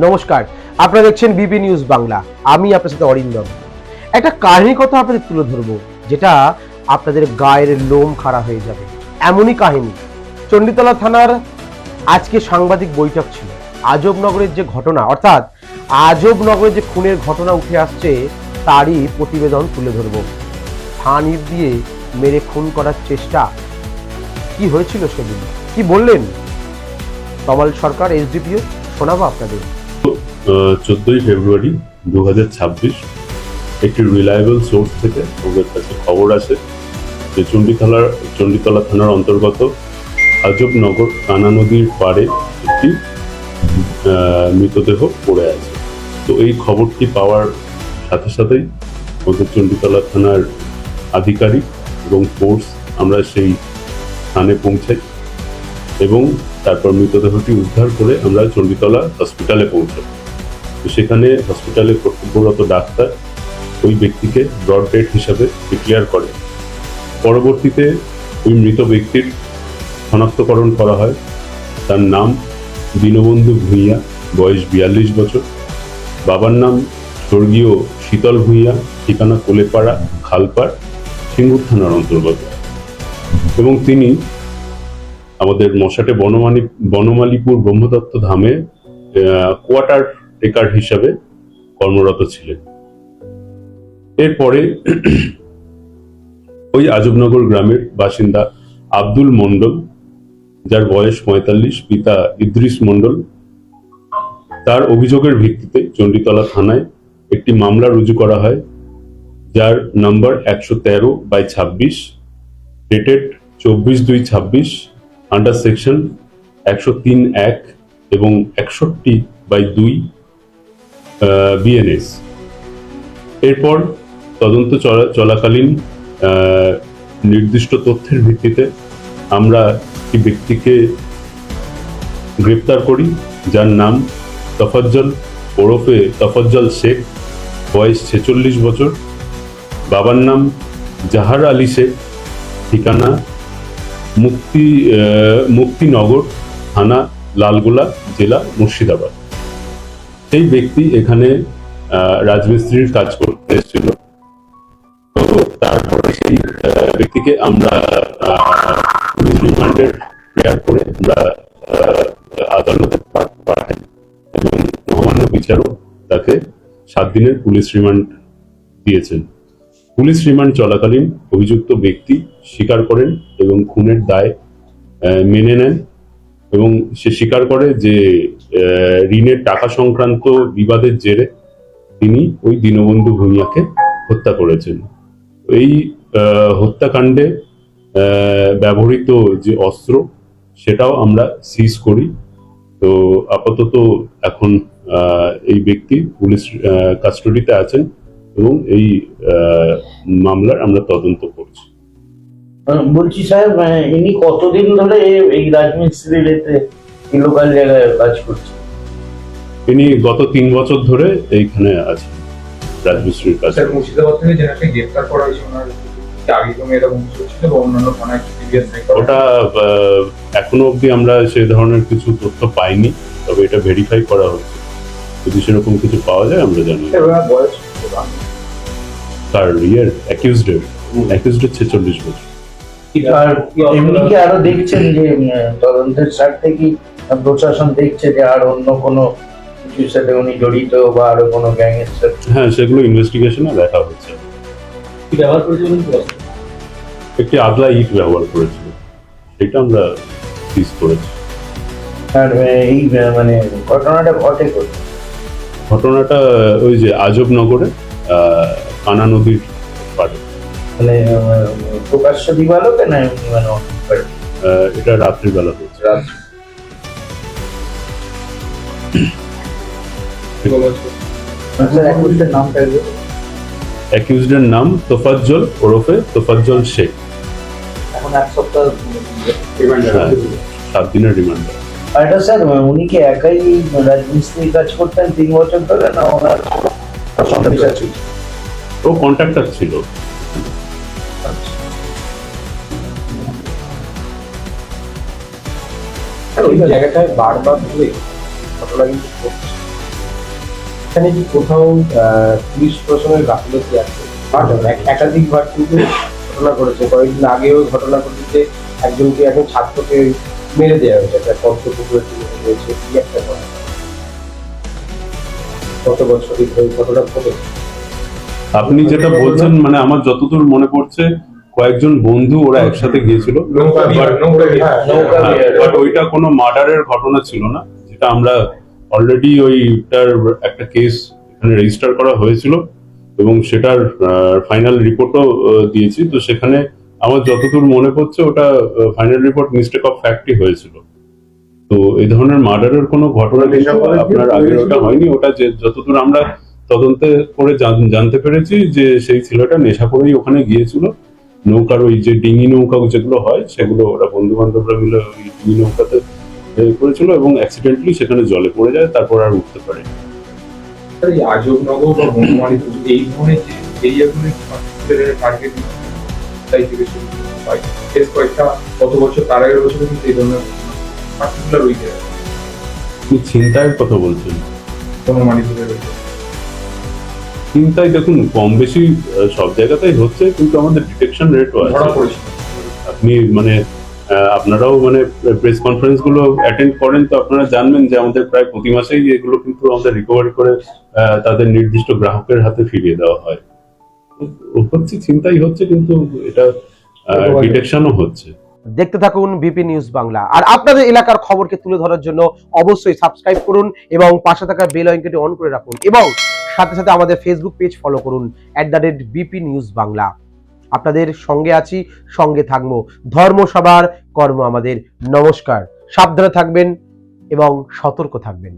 নমস্কার, আপনারা দেখছেন বিবি নিউজ বাংলা। আমি আপনার সাথে অরিন্দম। একটা কাহিনী কথা আপনাদের তুলে ধরবো, যেটা আপনাদের গায়ের লোম খাড়া হয়ে যাবে। এমনই কাহিনী। চণ্ডীতলা থানার আজকে সাংবাদিক বৈঠক ছিল। আজবনগরের যে ঘটনা, অর্থাৎ আজবনগরের যে খুনের ঘটনা উঠে আসছে, তারই প্রতিবেদন তুলে ধরবো। থান ইট দিয়ে মেরে খুন করার চেষ্টা, কি হয়েছিল সেদিন, কি বললেন তমাল সরকার এসডিপিও, শোনাবো আপনাদের। 14ই ফেব্রুয়ারি 2026 একটি রিলায়েবল সোর্স থেকে আমাদের কাছে খবর আসে যে চণ্ডীতলা থানার অন্তর্গত আজবনগর কানা নদীর পাড়ে একটি মৃতদেহ পড়ে আছে। তো এই খবরটি পাওয়ার সাথে সাথেই আমাদের চণ্ডীতলা থানার আধিকারিক এবং ফোর্স আমরা সেই স্থানে পৌঁছাই এবং তারপর মৃতদেহটি উদ্ধার করে আমরা চণ্ডীতলা হসপিটালে পৌঁছাই। তো সেখানে হসপিটালে কর্তব্যরত ডাক্তার ওই ব্যক্তিকে ব্রড ডেড হিসাবে ডিক্লেয়ার করে। পরবর্তীতে ওই মৃত ব্যক্তির শনাক্তকরণ করা হয়। তার নাম দীনবন্ধু ভূঁইয়া, বয়স 42 বছর। বাবার নাম স্বর্গীয় শীতল ভূঁইয়া, ঠিকানা কোলেপাড়া, খালপাড়, সিঙ্গুর থানার অন্তর্গত। এবং তিনি আমাদের মশাটে বনমালীপুর ব্রহ্মদত্ত ধামে কোয়ার্টার টেকার হিসাবে কর্মরত ছিলেন। এরপরে ওই আজবনগর গ্রামের বাসিন্দা আব্দুল মন্ডল, যার বয়স 45, পিতা ইদ্রিস মন্ডল, তার অভিযোগের ভিত্তিতে চণ্ডীতলা থানায় একটি মামলা রুজু করা হয়, যার নম্বর 113/26, ডেটেড 24/2/26, আন্ডার সেকশন 103(1) এবং 61/2 বিএনএস। এরপর তদন্ত চলাকালীন নির্দিষ্ট তথ্যের ভিত্তিতে আমরা একটি ব্যক্তিকে গ্রেপ্তার করি, যার নাম তফাজ্জল ওরফে তফাজ্জল শেখ, বয়স 46 বছর। বাবার নাম জাহার আলী শেখ, ঠিকানা মুক্তিনগর থানা, লালগোলা, জেলা মুর্শিদাবাদ। সেই ব্যক্তি এখানে রাজমিস্ত্রির কাজ করতে এসেছিল। তো তারপরে সেই ব্যক্তিকে আমরা পুলিশ রিমান্ডের প্রেয়ার করে আমরা আদালতে পাঠাই এবং মহামান্য বিচারক তাকে 7 দিনের পুলিশ রিমান্ড দিয়েছেন। পুলিশ রিমান্ড চলাকালীন অভিযুক্ত ব্যক্তি স্বীকার করেন এবং খুনের দায় মেনে নেন এবং সে স্বীকার করে যে ঋণের টাকা সংক্রান্ত বিবাদের জেরে তিনি ওই দীনবন্ধু ভূঁইয়াকে হত্যা করেছেন। এই হত্যাকাণ্ডে ব্যবহৃত যে অস্ত্র, সেটাও আমরা সিজ করি। তো আপাতত এখন এই ব্যক্তি পুলিশ কাস্টডিতে আছেন এবং এই মামলার আমরা তদন্ত করছি। বলছি সাহেব, ইনি কতদিন ধরে এই রাজমিস্ত্রির লোকাল জায়গায় কাজ করছেন? ইনি গত 3 বছর ধরে এইখানে আছেন রাজমিস্ত্রির কাজ। মুর্শিদাবাদ থেকে যেটাকে গ্রেফতার করা হয়েছে, ওনার আগে কোনো এরকম ছিল বা অন্যান্য থানায় প্রিভিয়াস রেকর্ড? ওটা এখনো অবধি আমরা সেই ধরনের কিছু তথ্য পাইনি, তবে এটা ভেরিফাই করা হচ্ছে। যদি সেরকম কিছু পাওয়া যায় আমরা জানি। বয়স তার অ্যাকিউজডের 46 বছর। আর এমনি কি আরো দেখছেন যে তদন্তের স্বার্থে কি প্রশাসন দেখছে যে আর অন্য কোনো কিছুর সাথে উনি জড়িত বা আরো কোনো গ্যাং এর সাথে? হ্যাঁ, সেগুলো ইনভেস্টিগেশনে দেখা হচ্ছে। কি ব্যবহার করেছিলেন? একটি আগলা ইট ব্যবহার করেছিল, সেটা আমরা সিজ করেছি। আর এই মানে ঘটনাটা ঘটে কোথায়? ঘটনাটা ওই যে আজবনগরে কানা নদীর পাড়ে। মানে প্রকাশ্য দিবালোকে না এমনি মানে এটা রাত্রিবেলা হয়েছে। রাত্রি? নামটা অ্যাকিউজডের নাম তোফাজ্জল ওরফে তোফাজ্জল শেখ। এখন 1 সপ্তাহ 7 দিনের রিমান্ড। এটা স্যার, উনি কি একাই রাজমিস্ত্রি কাজ করতেন 3 বছর ধরে, না ওনার সঙ্গে ছিল? ও কন্ট্রাক্টর ছিল। ওই জায়গাটায় বারবার ধরে ঘটনা কিন্তু এখানে কি কোথাও পুলিশ প্রশাসনের গাফিলতি আছে? একাধিকবার কিন্তু ঘটনা ঘটেছে, কয়েকদিন আগেও ঘটনা ঘটেছে, একজন ছাত্রকে মেরে দেওয়া হয়েছে, একটা পদ্মপুকুরে তুলে হয়েছে, কি একটা ঘটনা গত বছর এই ঘটনা ঘটেছে। আপনি যেটা বলছেন মানে আমার যতদূর মনে পড়ছে কয়েকজন বন্ধু ওরা একসাথে গিয়েছিল, নৌকা বাট ওইটা কোনো মার্ডারের ঘটনা ছিল না, যেটা আমরা অলরেডি ওইটার একটা কেস এখানে রেজিস্টার করা হয়েছিল এবং সেটার ফাইনাল রিপোর্টও দিয়েছি। তো সেখানে আমার যতদূর মনে পড়ছে ওটা ফাইনাল রিপোর্ট মিস্টেক অফ ফ্যাক্টই হয়েছিল। তো এই ধরনের মার্ডারের কোনো ঘটনা কিন্তু আপনার আগে ওটা হয়নি। ওটা যে যতদূর আমরা তদন্তে করে জানতে পেরেছি যে সেই ছেলেটা নেশা করেই ওখানে গিয়েছিল, নৌকার ওই যে ডিঙি নৌকা যেগুলো হয় সেগুলো ওরা বন্ধু বান্ধবরা মিলে ওই ডিঙি নৌকাতে করেছিল এবং অ্যাক্সিডেন্টলি সেখানে জলে পড়ে যায়, তারপর আর উঠতে পারে। এই আজবনগর বা বনমালীপুর এই ধরনের যে এরিয়াগুলো টার্গেট তাই থেকে শুরু হয়, বেশ কয়েকটা গত বছর তার আগের বছরে কিন্তু এই ধরনের পার্টিকুলার ওই জায়গায় আপনি ছিনতাইয়ের কথা বলছেন? বনমালীপুরের চিন্তায় দেখুন কম বেশি সব জায়গাতেই হচ্ছে, কিন্তু আমাদের ডিটেকশন রেটও ধরা আছে। পড়েছিল। আপনি মানে আপনারাও মানে প্রেস কনফারেন্স গুলো অ্যাটেন্ড করেন, তো আপনারা জানবেন যে আমাদের প্রায় প্রতি মাসেই এগুলো কিন্তু আমাদের রিকভারি করে তাদের নির্দিষ্ট গ্রাহকের হাতে ফিরিয়ে দেওয়া হয়। হচ্ছে চিন্তাই হচ্ছে, কিন্তু এটা ডিটেকশনও হচ্ছে। দেখতে থাকুন বিপি নিউজ বাংলা, আর আপনাদের এলাকার খবরকে তুলে ধরার জন্য অবশ্যই সাবস্ক্রাইব করুন এবং পাশে থাকা বেল আইকনটি অন করে রাখুন এবং সাথে সাথে আমাদের ফেসবুক পেজ ফলো করুন @বিপি নিউজ বাংলা। আপনাদের সঙ্গে আছি, সঙ্গে থাকবো। ধর্ম সবার, কর্ম আমাদের। নমস্কার, সাবধানে থাকবেন এবং সতর্ক থাকবেন।